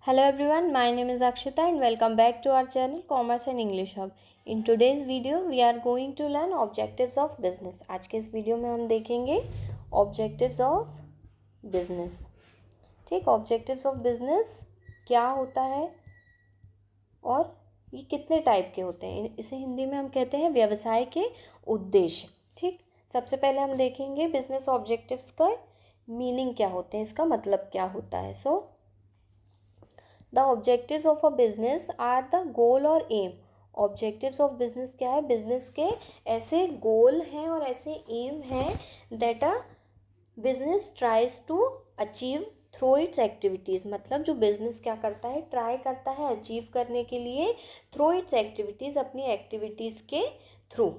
Hello everyone, my name is Akshita and welcome back to our channel Commerce and English Hub. In today's video, we are going to learn objectives of business. आज के इस video में हम देखेंगे objectives of business. ठीक, objectives of business क्या होता है और ये कितने टाइप के होते हैं, इसे हिंदी में हम कहते हैं व्यवसाय के उद्देश्य. ठीक, सबसे पहले हम देखेंगे बिजनेस ऑब्जेक्टिव्स का मीनिंग क्या होते हैं, इसका मतलब क्या होता है. The objectives of a business are the goal और एम. ऑब्जेक्टिव्स ऑफ बिजनेस क्या है, बिजनेस के ऐसे गोल हैं और ऐसे एम हैं that a business tries to achieve through its activities. मतलब जो बिजनेस क्या करता है, ट्राई करता है अचीव करने के लिए थ्रू इट्स एक्टिविटीज़, अपनी एक्टिविटीज़ के through.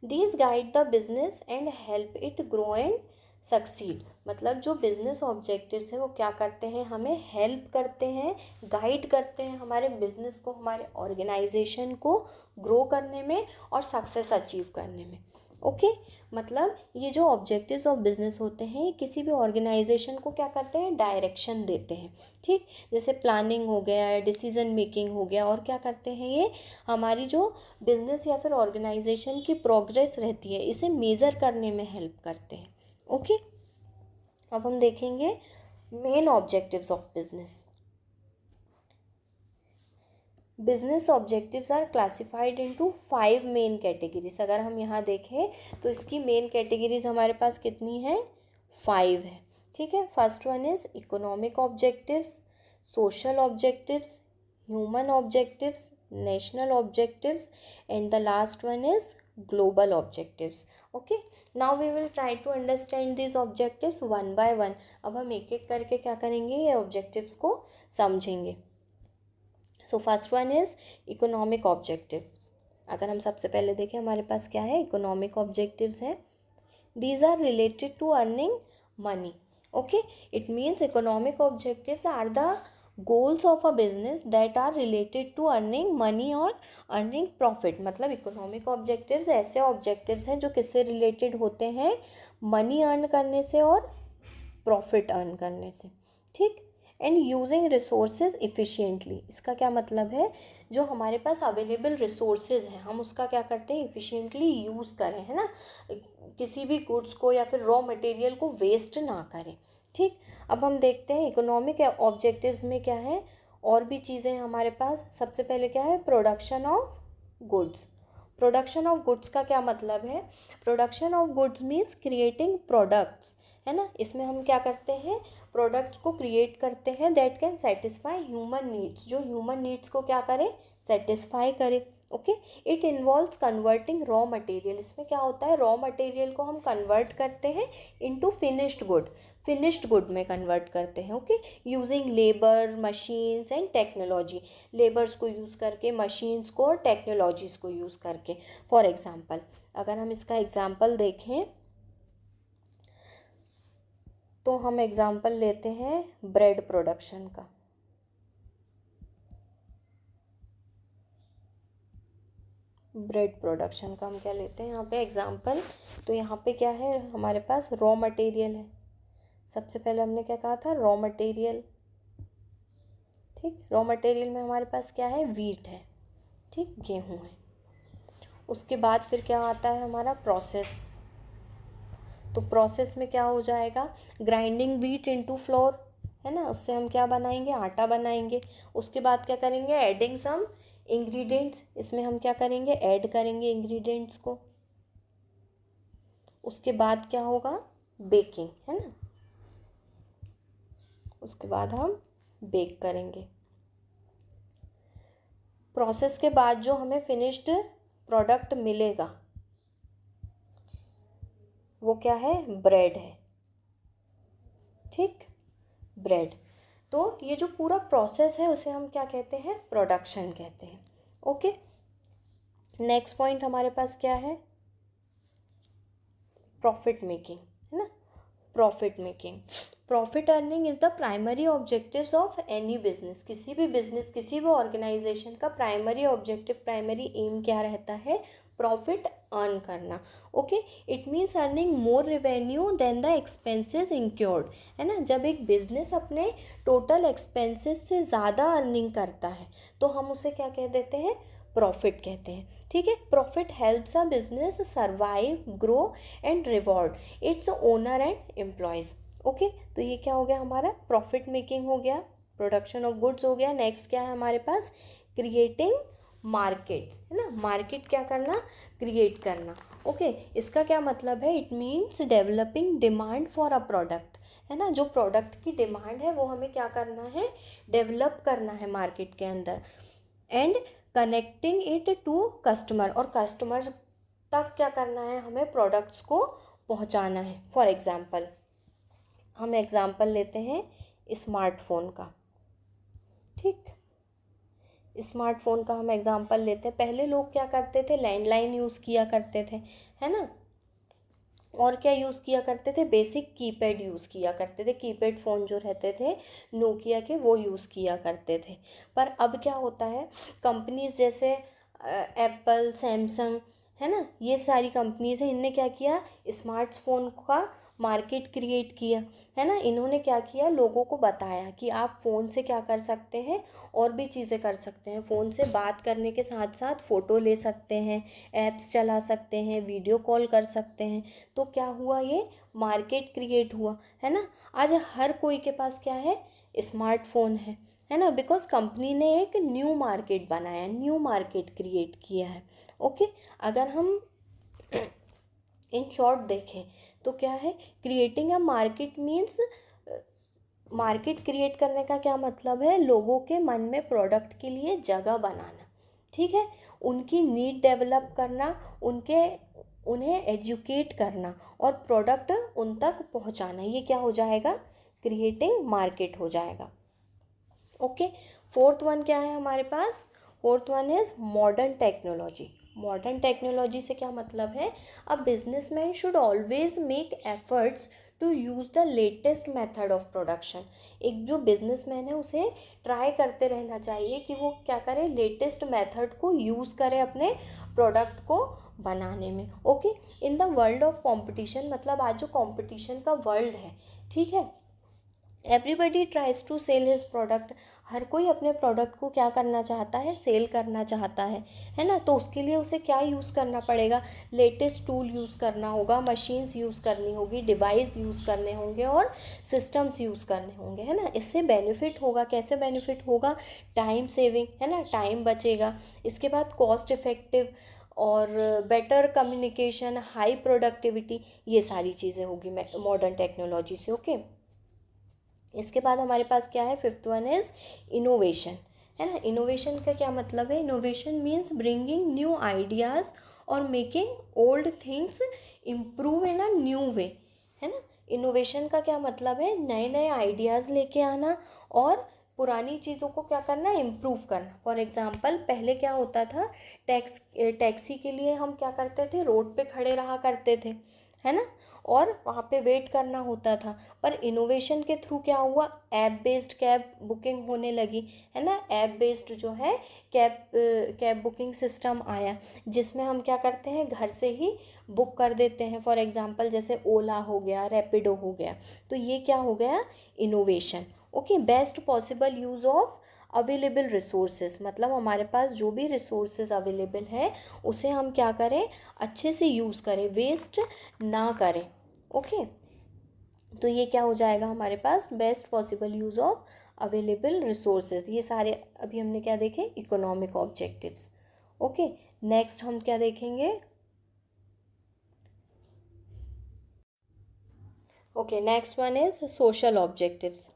These guide the business and help it grow and succeed. मतलब जो बिजनेस ऑब्जेक्टिव्स हैं वो क्या करते हैं, हमें हेल्प करते हैं, गाइड करते हैं हमारे बिजनेस को, हमारे ऑर्गेनाइजेशन को ग्रो करने में और सक्सेस अचीव करने में. ओके, मतलब ये जो ऑब्जेक्टिव्स ऑफ बिजनेस होते हैं ये किसी भी ऑर्गेनाइजेशन को क्या करते हैं, डायरेक्शन देते हैं. ठीक, जैसे प्लानिंग हो गया, डिसीजन मेकिंग हो गया, और क्या करते हैं ये हमारी जो बिजनेस या फिर ऑर्गेनाइजेशन की प्रोग्रेस रहती है इसे मेज़र करने में हेल्प करते हैं. ओके, अब हम देखेंगे main objectives of business. Business objectives are classified into 5 main categories. अगर हम यहाँ देखें तो इसकी मेन कैटेगरीज हमारे पास कितनी है, 5 है. ठीक है, first one is economic objectives, social objectives, human objectives, national objectives, and the last one is global objectives. Okay, now we will try to understand these objectives one by one. अब हम एक एक करके क्या करेंगे, ये objectives को समझेंगे. So first one is economic objectives. अगर हम सबसे पहले देखें हमारे पास क्या है, economic objectives है. These are related to earning money. Okay, it means economic objectives are the goals of a business that are related to earning money और earning profit. मतलब इकोनॉमिक ऑब्जेक्टिव्स ऐसे ऑब्जेक्टिव्स हैं जो किससे रिलेटेड होते हैं, money earn करने से और प्रॉफिट अर्न करने से. ठीक, एंड यूजिंग रिसोर्सेज इफ़िशियंटली. इसका क्या मतलब है, जो हमारे पास अवेलेबल रिसोर्सेज हैं हम उसका क्या करते हैं, इफ़िशियंटली यूज़ करें, है ना, किसी भी गुड्स को या फिर रॉ मटेरियल को वेस्ट ना करें. ठीक, अब हम देखते हैं इकोनॉमिक ऑब्जेक्टिव्स में क्या है, और भी चीज़ें हमारे पास. सबसे पहले क्या है, production of goods. Production of goods का क्या मतलब है, production of goods means creating products, है ना. इसमें हम क्या करते हैं, प्रोडक्ट्स को क्रिएट करते हैं that can satisfy human needs, जो ह्यूमन नीड्स को क्या करे, सेटिस्फाई करे. Okay, it involves converting raw material. इसमें क्या होता है, रॉ मटेरियल को हम कन्वर्ट करते हैं into finished good, finished good में कन्वर्ट करते हैं. Okay, using labour, machines and technology. Labours को यूज़ करके, मशीन्स को और टेक्नोलॉजीज़ को यूज़ करके. फॉर एग्जांपल, अगर हम इसका एग्जांपल देखें तो हम एग्जांपल लेते हैं ब्रेड प्रोडक्शन का. ब्रेड प्रोडक्शन का हम क्या लेते हैं यहाँ पे एग्जांपल. तो यहाँ पे क्या है, हमारे पास रॉ मटेरियल है. सबसे पहले हमने क्या कहा था, रॉ मटेरियल. ठीक, रॉ मटेरियल में हमारे पास क्या है, वीट है. ठीक, गेहूँ है. उसके बाद फिर क्या आता है हमारा प्रोसेस. तो प्रोसेस में क्या हो जाएगा, ग्राइंडिंग वीट इनटू फ्लोर, है ना, उससे हम क्या बनाएंगे, आटा बनाएंगे. उसके बाद क्या करेंगे, एडिंग सम इंग्रेडिएंट्स. इसमें हम क्या करेंगे, ऐड करेंगे इंग्रेडिएंट्स को. उसके बाद क्या होगा, बेकिंग, है ना. उसके बाद हम बेक करेंगे. प्रोसेस के बाद जो हमें फिनिश्ड प्रोडक्ट मिलेगा वो क्या है, ब्रेड है. ठीक, ब्रेड. तो ये जो पूरा प्रोसेस है उसे हम क्या कहते हैं, प्रोडक्शन कहते हैं. ओके, नेक्स्ट पॉइंट हमारे पास क्या है, प्रॉफिट मेकिंग, है ना. Profit making. Profit earning is the primary objectives of any business. किसी भी ऑर्गेनाइजेशन का प्राइमरी ऑब्जेक्टिव, प्राइमरी एम क्या रहता है? प्रॉफिट अर्न करना। Okay, it means earning more revenue than the expenses incurred, है ना। जब एक बिजनेस अपने टोटल एक्सपेंसेस से ज़्यादा अर्निंग करता है तो हम उसे क्या कह देते हैं? प्रॉफिट कहते हैं। ठीक है, profit helps a business survive, grow and reward its owner and employees. Okay, तो ये क्या हो गया हमारा? प्रॉफिट मेकिंग हो गया, प्रोडक्शन ऑफ गुड्स हो गया। नेक्स्ट क्या है हमारे पास? क्रिएटिंग मार्केट्स, है ना। मार्केट क्या करना? क्रिएट करना। ओके, इसका क्या मतलब है? It means developing demand for a product, है ना। जो प्रोडक्ट की डिमांड है वो हमें क्या करना है? डेवलप करना है मार्केट के अंदर। And connecting it to customer, और कस्टमर तक क्या करना है? हमें प्रोडक्ट्स को पहुंचाना है। फॉर एग्जांपल, हम एग्जांपल लेते हैं स्मार्टफोन का। ठीक, स्मार्टफोन का हम एग्जांपल लेते हैं। पहले लोग क्या करते थे? लैंडलाइन यूज़ किया करते थे, है ना। और क्या यूज़ किया करते थे? बेसिक कीपैड यूज़ किया करते थे। कीपैड फ़ोन जो रहते थे नोकिया के, वो यूज़ किया करते थे। पर अब क्या होता है? कंपनीज जैसे एप्पल, सैमसंग, है ना, ये सारी कंपनीज हैं, इनने क्या किया? स्मार्टफोन का मार्केट क्रिएट किया, है ना। इन्होंने क्या किया? लोगों को बताया कि आप फ़ोन से क्या कर सकते हैं, और भी चीज़ें कर सकते हैं। फ़ोन से बात करने के साथ साथ फ़ोटो ले सकते हैं, ऐप्स चला सकते हैं, वीडियो कॉल कर सकते हैं। तो क्या हुआ? ये मार्केट क्रिएट हुआ, है ना। आज हर कोई के पास क्या है? स्मार्टफोन है ना। बिकॉज कंपनी ने एक न्यू मार्केट बनाया, न्यू मार्केट क्रिएट किया है। ओके, अगर हम इन शॉर्ट देखें तो क्या है? Creating a market means, market create करने का क्या मतलब है? लोगों के मन में प्रोडक्ट के लिए जगह बनाना, ठीक है, उनकी नीड डेवलप करना, उन्हें एजुकेट करना और प्रोडक्ट उन तक पहुंचाना। ये क्या हो जाएगा? क्रिएटिंग मार्केट हो जाएगा। ओके, फोर्थ वन क्या है हमारे पास? Fourth one is modern technology. Modern technology से क्या मतलब है? A businessman should always make efforts to use the latest method of production. एक जो बिजनेसमैन है उसे ट्राई करते रहना चाहिए कि वो क्या करे? लेटेस्ट मेथड को यूज़ करे अपने प्रोडक्ट को बनाने में। Okay, in the world of competition, मतलब आज जो कंपटीशन का वर्ल्ड है, ठीक है, everybody tries to sell his product. हर कोई अपने प्रोडक्ट को क्या करना चाहता है? सेल करना चाहता है ना। तो उसके लिए उसे क्या यूज़ करना पड़ेगा? लेटेस्ट टूल यूज़ करना होगा, मशीन्स यूज़ करनी होगी, डिवाइस यूज़ करने होंगे और सिस्टम्स यूज़ करने होंगे, है ना। इससे बेनिफिट होगा। कैसे बेनिफिट होगा? टाइम सेविंग, है ना, टाइम बचेगा। इसके बाद कॉस्ट इफ़ेक्टिव और बेटर कम्युनिकेशन, हाई प्रोडक्टिविटी, ये सारी चीज़ें होगी मॉडर्न टेक्नोलॉजी से। ओके, इसके बाद हमारे पास क्या है? फिफ्थ वन इज़ इनोवेशन, है ना। इनोवेशन का क्या मतलब है? Innovation means bringing new ideas और making old things improve in a new way, है ना। इनोवेशन का क्या मतलब है? नए नए आइडियाज़ लेके आना और पुरानी चीज़ों को क्या करना? इम्प्रूव करना। फॉर एग्ज़ाम्पल, पहले क्या होता था? टैक्सी के लिए हम क्या करते थे? रोड पे खड़े रहा करते थे, है ना, और वहाँ पे वेट करना होता था। पर इनोवेशन के थ्रू क्या हुआ? ऐप बेस्ड कैब बुकिंग होने लगी, है ना। ऐप बेस्ड जो है कैब बुकिंग सिस्टम आया, जिसमें हम क्या करते हैं? घर से ही बुक कर देते हैं। फॉर एग्जांपल, जैसे ओला हो गया, रैपिडो हो गया। तो ये क्या हो गया? Innovation. Okay, best possible use of available resources, मतलब हमारे पास जो भी रिसोर्सेज अवेलेबल है उसे हम क्या करें? अच्छे से यूज़ करें, वेस्ट ना करें। ओके, तो ये क्या हो जाएगा हमारे पास? Best possible use of available resources. ये सारे अभी हमने क्या देखे? Economic objectives. ओके, नेक्स्ट हम क्या देखेंगे? Okay, next one is social objectives.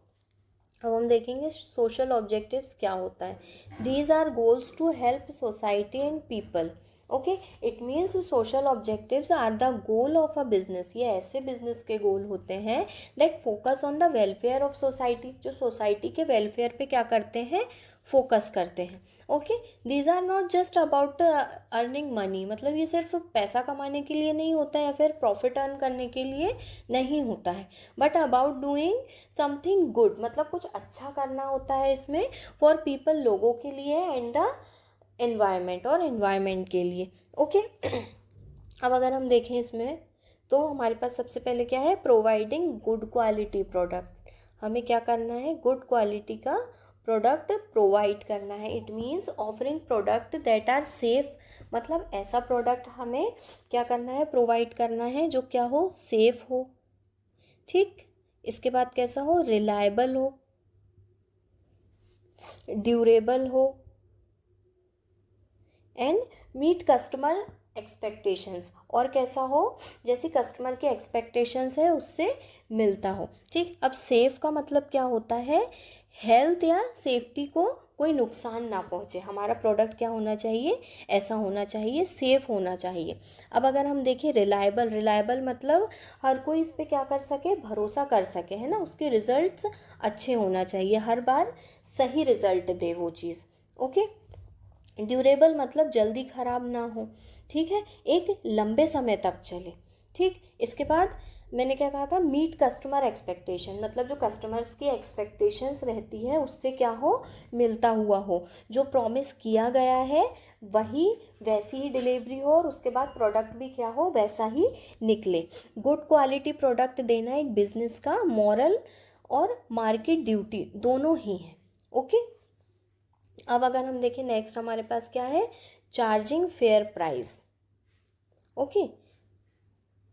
अब हम देखेंगे सोशल ऑब्जेक्टिव्स क्या होता है। These are goals to help society and people. Okay, it means social objectives are the goal of a business. ये ऐसे बिजनेस के गोल होते हैं that focus on the welfare of society, जो सोसाइटी के वेलफेयर पे क्या करते हैं? फोकस करते हैं। Okay, these are not just about earning money, मतलब ये सिर्फ पैसा कमाने के लिए नहीं होता है या फिर प्रॉफिट अर्न करने के लिए नहीं होता है, but about doing something good, मतलब कुछ अच्छा करना होता है इसमें फॉर पीपल, लोगों के लिए, एंड द एनवायरनमेंट, और एनवायरनमेंट के लिए। ओके अब अगर हम देखें इसमें, तो हमारे पास सबसे पहले क्या है, प्रोवाइडिंग गुड क्वालिटी प्रोडक्ट। हमें क्या करना है, गुड क्वालिटी का प्रोडक्ट प्रोवाइड करना है। It means offering product that are safe, मतलब ऐसा प्रोडक्ट हमें क्या करना है, प्रोवाइड करना है जो क्या हो, सेफ हो। ठीक, इसके बाद कैसा हो, रिलायबल हो, ड्यूरेबल हो, एंड मीट कस्टमर एक्सपेक्टेशंस, और कैसा हो, जैसी कस्टमर के एक्सपेक्टेशंस है उससे मिलता हो। ठीक, अब सेफ का मतलब क्या होता है, हेल्थ या सेफ्टी को कोई नुकसान ना पहुंचे। हमारा प्रोडक्ट क्या होना चाहिए, ऐसा होना चाहिए, सेफ होना चाहिए। अब अगर हम देखें रिलायबल, रिलायबल मतलब हर कोई इस पर क्या कर सके, भरोसा कर सके, है ना, उसके रिजल्ट्स अच्छे होना चाहिए, हर बार सही रिजल्ट दे वो चीज़। ओके, ड्यूरेबल मतलब जल्दी ख़राब ना हो, ठीक है, एक लंबे समय तक चले। ठीक, इसके बाद मैंने क्या कहा था, मीट कस्टमर एक्सपेक्टेशन, मतलब जो कस्टमर्स की एक्सपेक्टेशंस रहती है उससे क्या हो, मिलता हुआ हो, जो प्रॉमिस किया गया है वही वैसी ही डिलीवरी हो, और उसके बाद प्रोडक्ट भी क्या हो, वैसा ही निकले। गुड क्वालिटी प्रोडक्ट देना एक बिजनेस का मॉरल और मार्केट ड्यूटी दोनों ही है। ओके, अब अगर हम देखें नेक्स्ट हमारे पास क्या है, charging fair price. Okay,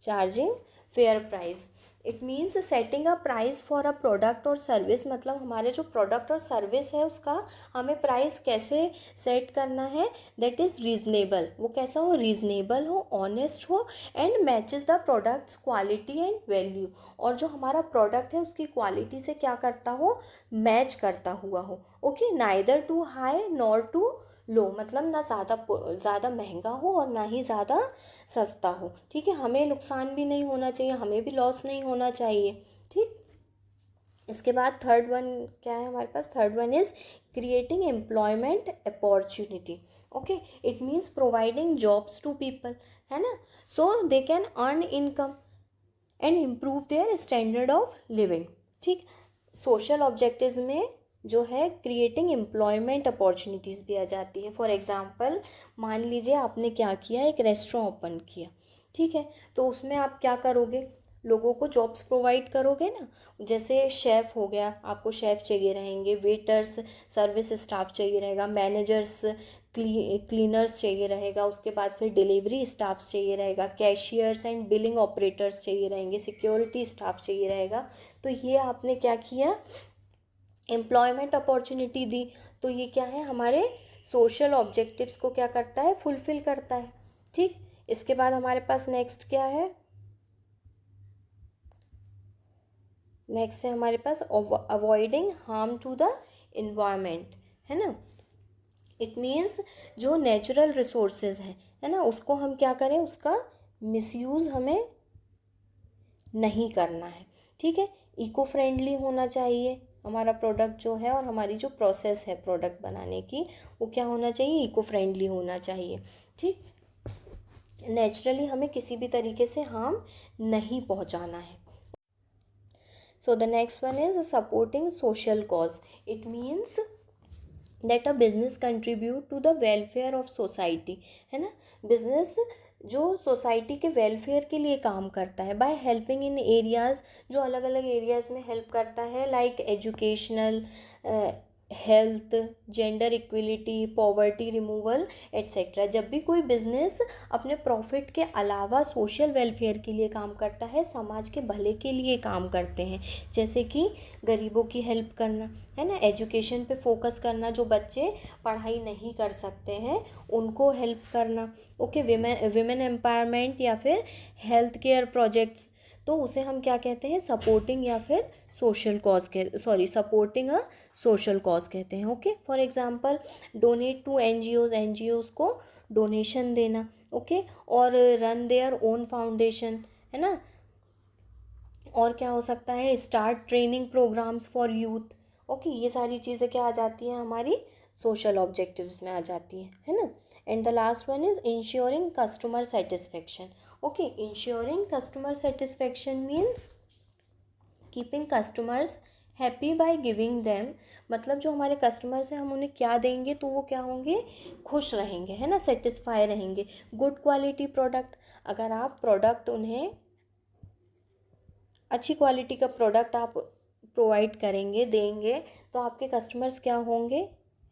charging fair price, it means setting a price for a product और सर्विस, मतलब हमारे जो प्रोडक्ट और सर्विस है उसका हमें प्राइस कैसे सेट करना है, दैट इज़ रीजनेबल, वो कैसा हो, रीजनेबल हो, ऑनेस्ट हो, and matches the products quality and value, और जो हमारा प्रोडक्ट है उसकी क्वालिटी से क्या करता हो, मैच करता हुआ हो। Okay, neither too high nor too low, मतलब ना ज़्यादा महंगा हो और ना ही ज़्यादा सस्ता हो। ठीक है, हमें नुकसान भी नहीं होना चाहिए, हमें भी लॉस नहीं होना चाहिए। ठीक, इसके बाद थर्ड वन क्या है हमारे पास, third one is creating employment opportunity. Okay, it means providing jobs to people, है ना, so they can earn income and improve their standard of living. ठीक, सोशल ऑब्जेक्टिव्स में जो है क्रिएटिंग एम्प्लॉयमेंट अपॉर्चुनिटीज़ भी आ जाती है। फॉर एग्जांपल, मान लीजिए आपने क्या किया, एक रेस्टोरेंट ओपन किया, ठीक है, तो उसमें आप क्या करोगे, लोगों को जॉब्स प्रोवाइड करोगे ना, जैसे शेफ़ हो गया, आपको शेफ़ चाहिए रहेंगे, वेटर्स, सर्विस स्टाफ चाहिए रहेगा, मैनेजर्स, क्लीनर्स चाहिए रहेगा, उसके बाद फिर डिलीवरी स्टाफ्स चाहिए रहेगा, कैशियर्स एंड बिलिंग ऑपरेटर्स चाहिए रहेंगे, सिक्योरिटी स्टाफ चाहिए रहेगा। तो ये आपने क्या किया, एम्प्लॉयमेंट अपॉर्चुनिटी दी। तो ये क्या है, हमारे सोशल ऑब्जेक्टिव्स को क्या करता है, फुलफिल करता है। ठीक, इसके बाद हमारे पास नेक्स्ट क्या है, नेक्स्ट है हमारे पास avoiding harm to the environment, है ना, इट मीन्स जो नेचुरल रिसोर्सेज हैं, है ना, उसको हम क्या करें, उसका मिसयूज़ हमें नहीं करना है। ठीक है, इको फ्रेंडली होना चाहिए हमारा प्रोडक्ट जो है, और हमारी जो प्रोसेस है प्रोडक्ट बनाने की वो क्या होना चाहिए, इको फ्रेंडली होना चाहिए। ठीक, नेचुरली हमें किसी भी तरीके से हार्म नहीं पहुंचाना है। So the next one is supporting social cause, it means that a business contribute to the welfare of society, है ना, बिजनेस जो सोसाइटी के वेलफेयर के लिए काम करता है, बाय हेल्पिंग इन एरियाज़, जो अलग अलग एरियाज़ में हेल्प करता है, like educational, health, gender equality, poverty removal etcetera. जब भी कोई बिजनेस अपने प्रॉफिट के अलावा सोशल वेलफेयर के लिए काम करता है, समाज के भले के लिए काम करते हैं, जैसे कि गरीबों की हेल्प करना, है ना, एजुकेशन पे फोकस करना, जो बच्चे पढ़ाई नहीं कर सकते हैं उनको हेल्प करना। ओके, विमेन एम्पावरमेंट या फिर हेल्थ केयर प्रोजेक्ट्स, तो उसे हम क्या कहते हैं, सपोर्टिंग या फिर social cause supporting a social cause कहते हैं। Okay, for example donate to NGOs को डोनेशन देना। ओके, और रन देयर ओन फाउंडेशन, है ना, और क्या हो सकता है, start training programs for youth. Okay, ये सारी चीज़ें क्या आ जाती हैं हमारी सोशल ऑब्जेक्टिव्स में आ जाती है ना। And the last one is ensuring customer satisfaction. Okay, ensuring customer satisfaction means keeping customers happy by giving them, मतलब जो हमारे कस्टमर्स हैं हम उन्हें क्या देंगे तो वो क्या होंगे, खुश रहेंगे, है ना, सेटिस्फाई रहेंगे। गुड क्वालिटी प्रोडक्ट, अगर आप प्रोडक्ट उन्हें अच्छी क्वालिटी का प्रोडक्ट आप प्रोवाइड करेंगे, देंगे, तो आपके कस्टमर्स क्या होंगे,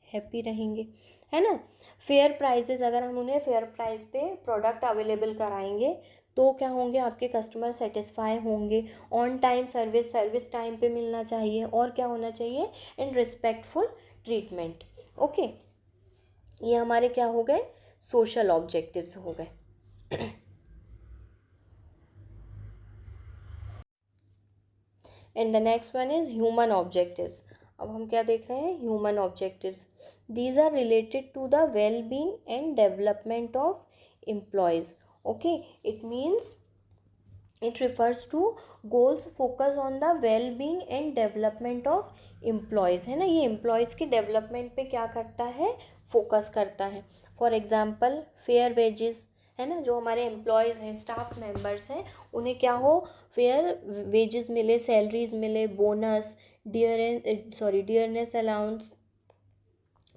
हैप्पी रहेंगे, है ना। फेयर प्राइसेस, अगर हम उन्हें फेयर प्राइस पे प्रोडक्ट अवेलेबल कराएंगे तो क्या होंगे, आपके कस्टमर सेटिस्फाई होंगे। On time service, service time पे मिलना चाहिए, और क्या होना चाहिए, एंड रिस्पेक्टफुल ट्रीटमेंट। ओके, ये हमारे क्या हो गए, सोशल ऑब्जेक्टिव्स हो गए। And the next one is human objectives. अब हम क्या देख रहे हैं, human objectives. These are related to the well being and development of employees. Okay, it means it refers to goals focus on the well being and development of employees, है ना। ये employees की डेवलपमेंट पे क्या करता है, focus करता है। फॉर एग्जांपल फेयर वेजेस, है ना, जो हमारे एम्प्लॉयज़ हैं, स्टाफ मेंबर्स हैं, उन्हें क्या हो, फेयर वेजेस मिले, सैलरीज मिले, bonus, dearness allowance,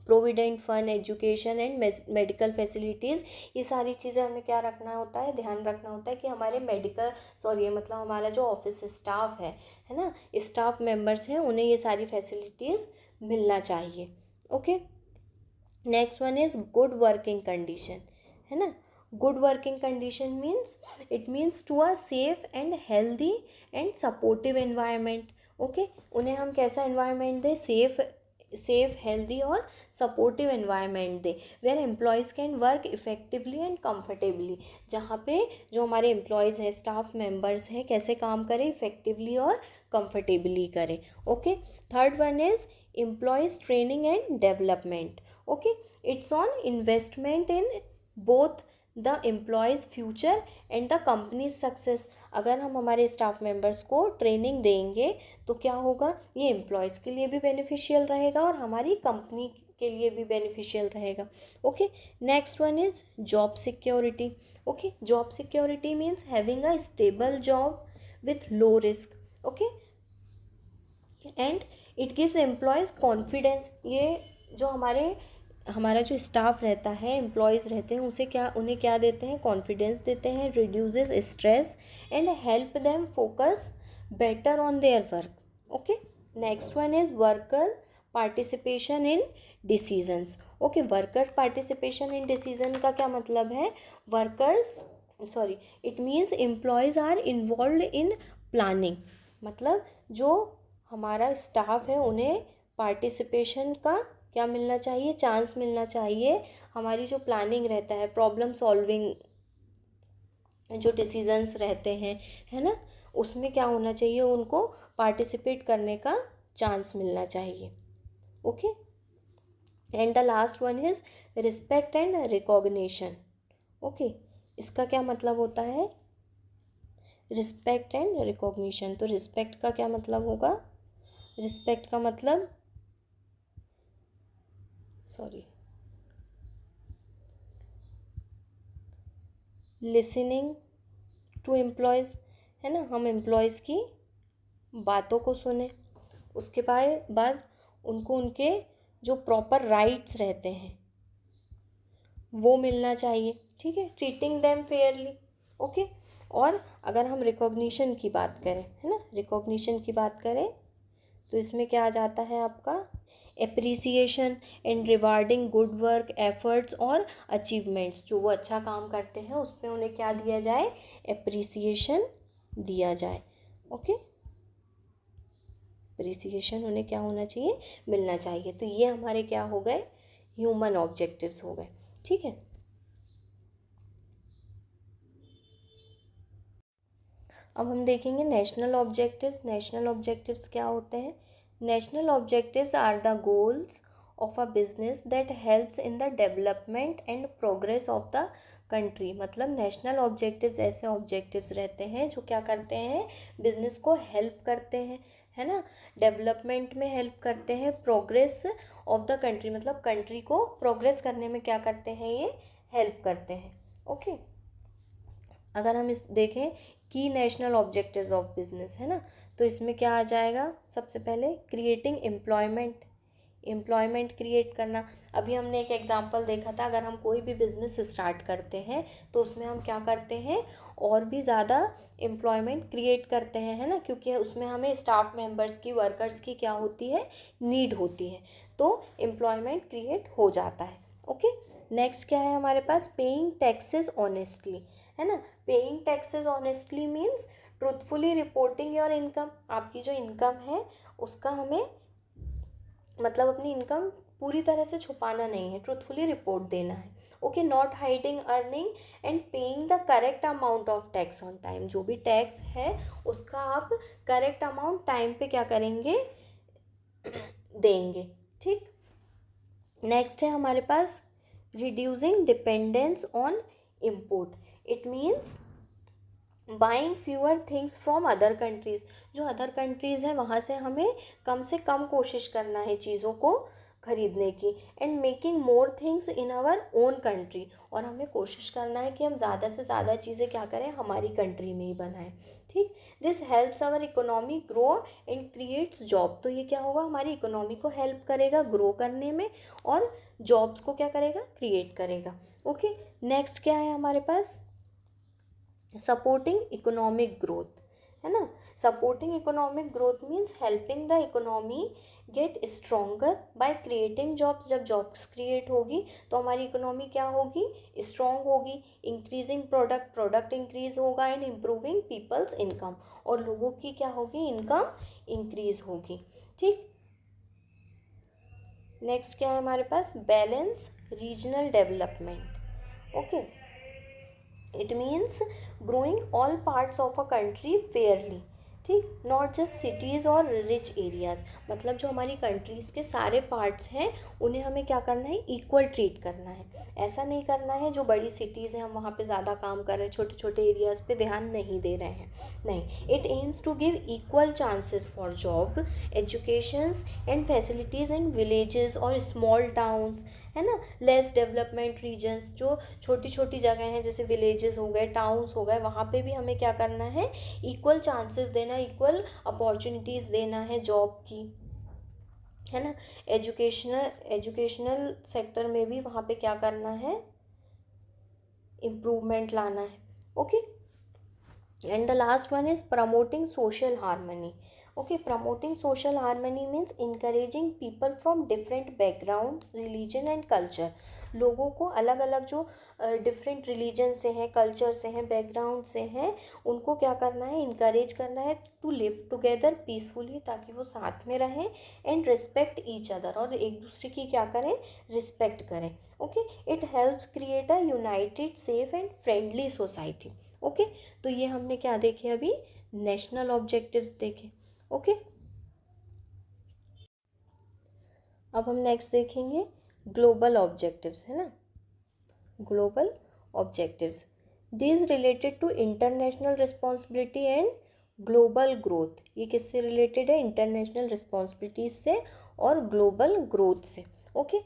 provident fund, education and medical facilities. ये सारी चीज़ें हमें क्या रखना होता है, ध्यान रखना होता है कि हमारे मतलब हमारा जो ऑफिस स्टाफ है ना, स्टाफ मेंबर्स हैं, उन्हें ये सारी फैसिलिटीज़ मिलना चाहिए। Okay, next one is good working condition, है ना। Good working condition means it means to a safe and healthy and supportive environment. Okay, उन्हें हम कैसा एनवायरनमेंट दें, सेफ हेल्दी और सपोर्टिव एनवायरनमेंट दे, where employees can work effectively and comfortably, जहाँ पे जो हमारे एम्प्लॉयज़ हैं, स्टाफ मेंबर्स हैं, कैसे काम करें, इफेक्टिवली और कंफर्टेबली करें। Okay, third one is employees training and development. Okay, it's on investment in both the employees future and the company success. अगर हम हमारे स्टाफ मेंबर्स को ट्रेनिंग देंगे तो क्या होगा, ये एम्प्लॉयज़ के लिए भी बेनिफिशियल रहेगा और हमारी कंपनी के लिए भी बेनिफिशियल रहेगा। Okay, next one is job security. Okay, job security means having a stable job with low risk. Okay, and it gives employees confidence. ये जो हमारा जो स्टाफ रहता है, एम्प्लॉयज़ रहते हैं, उन्हें क्या देते हैं, कॉन्फिडेंस देते हैं, reduces stress and help them focus better on their work. Okay, next one is worker participation in decisions. Okay, worker participation in decision का क्या मतलब है, it means employees are involve in planning, मतलब जो हमारा staff है उन्हें participation का क्या मिलना चाहिए, चांस मिलना चाहिए। हमारी जो प्लानिंग रहता है, प्रॉब्लम सॉल्विंग जो डिसीजंस रहते हैं, है ना, उसमें क्या होना चाहिए, उनको पार्टिसिपेट करने का चांस मिलना चाहिए। Okay, and the last one is respect and recognition. Okay, इसका क्या मतलब होता है, रिस्पेक्ट एंड रिकॉग्निशन। तो रिस्पेक्ट का क्या मतलब होगा, रिस्पेक्ट का मतलब लिसनिंग टू एम्प्लॉयज़, है ना, हम एम्प्लॉयज़ की बातों को सुने, उसके बाद उनको उनके जो प्रॉपर राइट्स रहते हैं वो मिलना चाहिए, ठीक है, ट्रीटिंग देम फेयरली। ओके, और अगर हम रिकॉग्निशन की बात करें, है ना, रिकॉग्निशन की बात करें तो इसमें क्या आ जाता है आपका, appreciation and rewarding good work efforts और अचीवमेंट्स। जो वो अच्छा काम करते हैं उस पर उन्हें क्या दिया जाए, एप्रिसिएशन दिया जाए। ओके, एप्रिसिएशन उन्हें क्या होना चाहिए, मिलना चाहिए। तो ये हमारे क्या हो गए, ह्यूमन ऑब्जेक्टिव्स हो गए, ठीक है। अब हम देखेंगे नेशनल ऑब्जेक्टिव्स। नेशनल ऑब्जेक्टिव्स क्या होते हैं, national objectives are the goals of a business that helps in the development and progress of the country. मतलब नेशनल ऑब्जेक्टिव्स ऐसे ऑब्जेक्टिव्स रहते हैं जो क्या करते हैं, बिजनेस को हेल्प करते हैं, है ना, डेवलपमेंट में हेल्प करते हैं, प्रोग्रेस ऑफ द कंट्री मतलब कंट्री को प्रोग्रेस करने में क्या करते हैं, ये हेल्प करते हैं। ओके, अगर हम इस देखें की नेशनल ऑब्जेक्टिव्स ऑफ बिजनेस, है ना, तो इसमें क्या आ जाएगा, सबसे पहले क्रिएटिंग एम्प्लॉयमेंट, एम्प्लॉयमेंट क्रिएट करना। अभी हमने एक एग्जांपल देखा था, अगर हम कोई भी बिज़नेस स्टार्ट करते हैं तो उसमें हम क्या करते हैं, और भी ज़्यादा एम्प्लॉयमेंट क्रिएट करते हैं, है ना, क्योंकि उसमें हमें स्टाफ मेंबर्स की, वर्कर्स की क्या होती है, नीड होती है, तो एम्प्लॉयमेंट क्रिएट हो जाता है। ओके, नेक्स्ट क्या है हमारे पास, पेइंग टैक्सेस ऑनेस्टली, है ना। Paying taxes honestly means truthfully reporting your income, आपकी जो इनकम है उसका हमें मतलब अपनी इनकम पूरी तरह से छुपाना नहीं है, ट्रूथफुली रिपोर्ट देना है। Okay, not hiding earning and paying the correct amount of tax on time, जो भी टैक्स है उसका आप करेक्ट अमाउंट टाइम पे क्या करेंगे, देंगे। ठीक, नेक्स्ट है हमारे पास reducing dependence on import, it means buying fewer things from other countries, जो अदर कंट्रीज़ हैं वहाँ से हमें कम से कम कोशिश करना है चीज़ों को खरीदने की, and making more things in our own country, और हमें कोशिश करना है कि हम ज़्यादा से ज़्यादा चीज़ें क्या करें, हमारी कंट्री में ही बनाएं। ठीक, this helps our economy grow and creates job, तो ये क्या होगा, हमारी इकोनॉमी को हेल्प करेगा ग्रो करने में और जॉब्स को क्या करेगा, क्रिएट करेगा। ओके, नेक्स्ट क्या है हमारे पास, सपोर्टिंग इकोनॉमिक ग्रोथ, है ना। Supporting economic growth means helping the economy get stronger by creating jobs, जब जॉब्स क्रिएट होगी तो हमारी इकोनॉमी क्या होगी, स्ट्रॉन्ग होगी। इंक्रीजिंग प्रोडक्ट, प्रोडक्ट इंक्रीज होगा, एंड इम्प्रूविंग पीपल्स इनकम, और लोगों की क्या होगी, इनकम इंक्रीज होगी। ठीक, नेक्स्ट क्या है हमारे पास, balance regional development. Okay, it means growing all parts of a country fairly, ठीक, नॉट जस्ट सिटीज़ और रिच एरियाज़, मतलब जो हमारी कंट्रीज़ के सारे पार्ट्स हैं उन्हें हमें क्या करना है, इक्वल ट्रीट करना है। ऐसा नहीं करना है जो बड़ी सिटीज़ हैं हम वहाँ पे ज़्यादा काम कर रहे हैं, छोटे छोटे एरियाज़ पे ध्यान नहीं दे रहे हैं, नहीं। It aims to give equal chances for job, educations and facilities in villages और स्मॉल टाउन्स, है ना। लेस डेवलपमेंट रीजन्स, जो छोटी छोटी जगह हैं जैसे विलेजेस हो गए, टाउन्स हो गए, वहाँ पे भी हमें क्या करना है, इक्वल चांसेस देना, इक्वल अपॉर्चुनिटीज़ देना है जॉब की, है ना। एजुकेशनल सेक्टर में भी वहाँ पे क्या करना है, इम्प्रूवमेंट लाना है। Okay, and the last one is promoting social harmony. Okay, promoting social harmony means encouraging people from different background, religion and culture, लोगों को अलग अलग जो डिफरेंट रिलीजन से हैं, कल्चर से हैं, बैकग्राउंड से हैं, उनको क्या करना है, इनकरेज करना है टू लिव टुगेदर पीसफुली, ताकि वो साथ में रहें, एंड रिस्पेक्ट ईच अदर, और एक दूसरे की क्या करें, रिस्पेक्ट करें। Okay, it helps create a United safe and friendly society. Okay, तो ये हमने क्या देखे, अभी नेशनल ऑब्जेक्टिव्स देखे। ओके, अब हम नेक्स्ट देखेंगे ग्लोबल ऑब्जेक्टिव्स, है ना। Global objectives, these related to international responsibility and global growth, ये किससे रिलेटेड है, इंटरनेशनल रिस्पॉन्सिबिलिटीज से और ग्लोबल ग्रोथ से। Okay,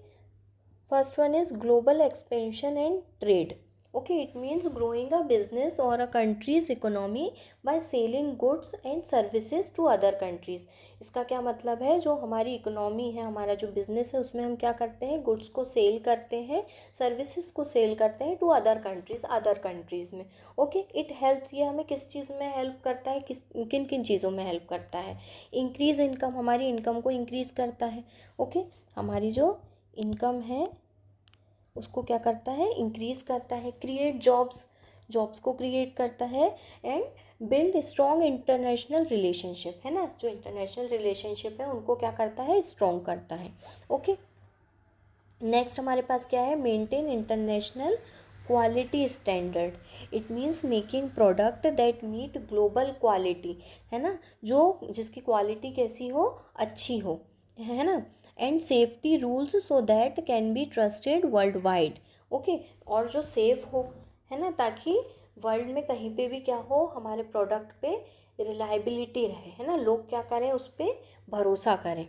first one is global expansion and trade. Okay, it means growing a business or a country's economy by selling goods and services to other countries. इसका क्या मतलब है, जो हमारी इकोनॉमी है, हमारा जो बिजनेस है, उसमें हम क्या करते हैं, गुड्स को सेल करते हैं, सर्विसेज को सेल करते हैं टू अदर कंट्रीज़ में। ओके, इट हेल्प्स, ये हमें किस चीज़ में हेल्प करता है, किन किन चीज़ों में हेल्प करता है, इंक्रीज़ इनकम, हमारी इनकम को इंक्रीज़ करता है। ओके, हमारी जो इनकम है उसको क्या करता है, इंक्रीज़ करता है। क्रिएट जॉब्स, जॉब्स को क्रिएट करता है। And build strong international relationship, है ना, जो इंटरनेशनल रिलेशनशिप है उनको क्या करता है, स्ट्रॉन्ग करता है। ओके, नेक्स्ट हमारे पास क्या है, maintain international quality standard, it means making product that meet global quality, है ना, जो जिसकी क्वालिटी कैसी हो, अच्छी हो, है ना, and safety rules so that can be trusted world wide. Okay, और जो सेफ हो, है ना, ताकि वर्ल्ड में कहीं पे भी क्या हो, हमारे प्रोडक्ट पे रिलायबिलिटी रहे, है ना, लोग क्या करें, उस पर भरोसा करें।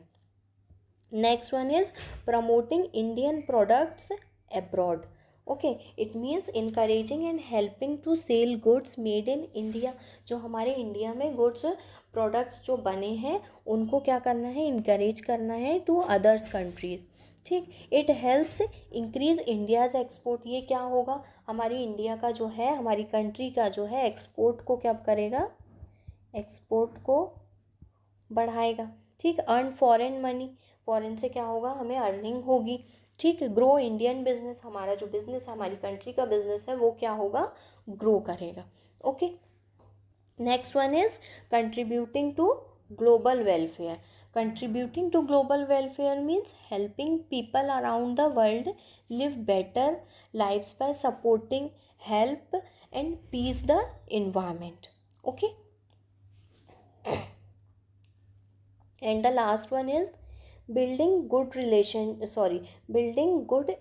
Next one is promoting Indian products abroad. Okay, it means encouraging and helping to sell goods made in India. जो हमारे इंडिया में गुड्स प्रोडक्ट्स जो बने हैं उनको क्या करना है, इनकरेज करना है टू अदर्स कंट्रीज़। ठीक, it helps increase India's export. ये क्या होगा, हमारी इंडिया का जो है, हमारी कंट्री का जो है एक्सपोर्ट को क्या करेगा, एक्सपोर्ट को बढ़ाएगा। ठीक, अर्न फॉरेन मनी, फॉरेन से क्या होगा, हमें अर्निंग होगी। ठीक, ग्रो इंडियन बिजनेस, हमारा जो बिजनेस है, हमारी कंट्री का बिजनेस है, वो क्या होगा, ग्रो करेगा। Okay, next one is contributing to global welfare. Contributing to global welfare means helping people around the world live better lives by supporting help and peace the environment. Okay, and the last one is building good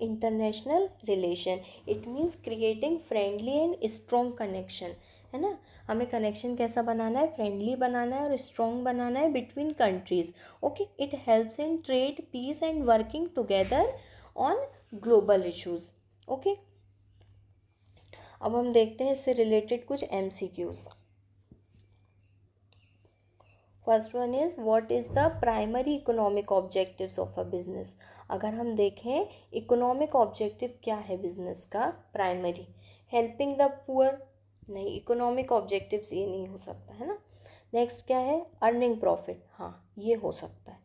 international relation. It means creating friendly and strong connection, है ना, हमें connection कैसा बनाना है, friendly बनाना है और strong बनाना है between countries. Okay, it helps in trade, peace and working together on global issues. Okay, अब हम देखते हैं इससे रिलेटेड कुछ MCQs। First one is what is the primary economic objectives of a business. अगर हम देखें इकोनॉमिक ऑब्जेक्टिव क्या है बिजनेस का, प्राइमरी, हेल्पिंग द पुअर, नहीं, इकोनॉमिक ऑब्जेक्टिव्स ये नहीं हो सकता, है ना। नेक्स्ट क्या है, अर्निंग प्रॉफिट, हाँ ये हो सकता है।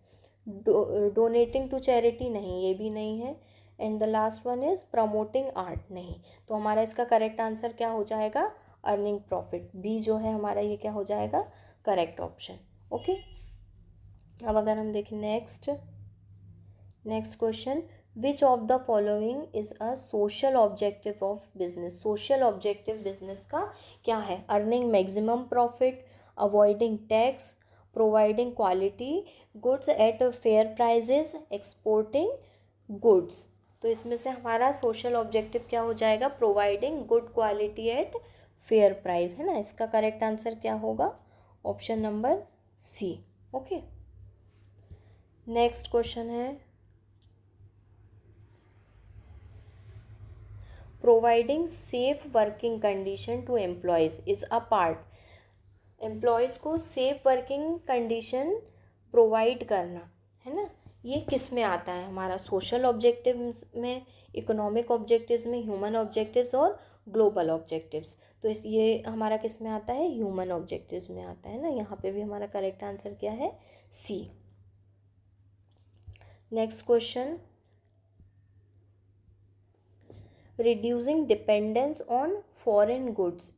डोनेटिंग टू चैरिटी, नहीं ये भी नहीं है। And the last one is promoting art, नहीं। तो हमारा इसका करेक्ट आंसर क्या हो जाएगा, अर्निंग प्रॉफिट, बी जो है हमारा ये क्या हो जाएगा, करेक्ट ऑप्शन। ओके, अब अगर हम देखें next question, which of the following is a social objective of business. Social objective business का क्या है, earning maximum profit, avoiding tax, providing quality goods at fair prices, exporting goods. तो इसमें से हमारा सोशल ऑब्जेक्टिव क्या हो जाएगा, providing good quality at fair price, है ना। इसका करेक्ट आंसर क्या होगा, option number C. Okay, next question है, providing safe working condition to employees is a part. Employees को सेफ वर्किंग कंडीशन प्रोवाइड करना, है ना, ये किस में आता है, हमारा सोशल ऑब्जेक्टिव्स में, इकोनॉमिक ऑब्जेक्टिव्स में, ह्यूमन ऑब्जेक्टिव्स और ग्लोबल ऑब्जेक्टिव्स। तो इस ये हमारा किस में आता है, ह्यूमन ऑब्जेक्टिव्स में आता है ना। यहाँ पे भी हमारा करेक्ट आंसर क्या है, C. Next question, reducing dependence on foreign goods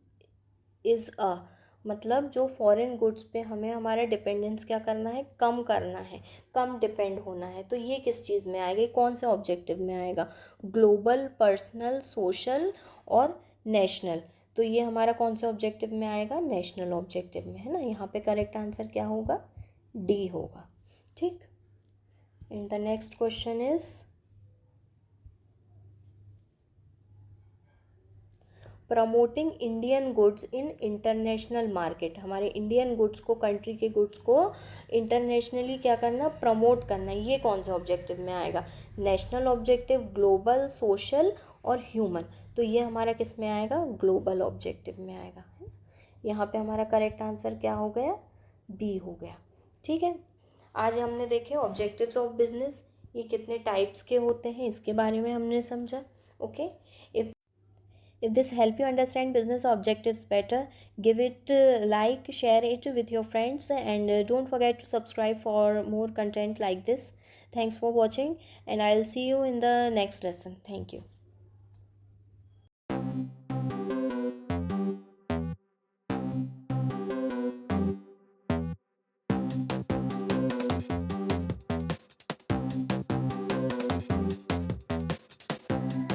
is a, मतलब जो फॉरेन गुड्स पे हमें हमारा डिपेंडेंस क्या करना है, कम करना है, कम डिपेंड होना है। तो ये किस चीज़ में आएगा, कौन से ऑब्जेक्टिव में आएगा, ग्लोबल, पर्सनल, सोशल और नेशनल। तो ये हमारा कौन से ऑब्जेक्टिव में आएगा, नेशनल ऑब्जेक्टिव में, है ना। यहाँ पे करेक्ट आंसर क्या होगा, डी होगा। ठीक, and the next question is promoting Indian goods in international market. हमारे इंडियन गुड्स को, कंट्री के गुड्स को इंटरनेशनली क्या करना, प्रमोट करना, ये कौन से ऑब्जेक्टिव में आएगा, नेशनल ऑब्जेक्टिव, ग्लोबल, सोशल और ह्यूमन। तो ये हमारा किस में आएगा, ग्लोबल ऑब्जेक्टिव में आएगा। यहाँ पे हमारा करेक्ट आंसर क्या हो गया, बी हो गया। ठीक है, आज हमने देखे ऑब्जेक्टिव्स ऑफ बिजनेस, ये कितने टाइप्स के होते हैं इसके बारे में हमने समझा। Okay, if this help you understand business objectives better, give it like, share it with your friends, and don't forget to subscribe for more content like this. Thanks for watching, and I'll see you in the next lesson. Thank you.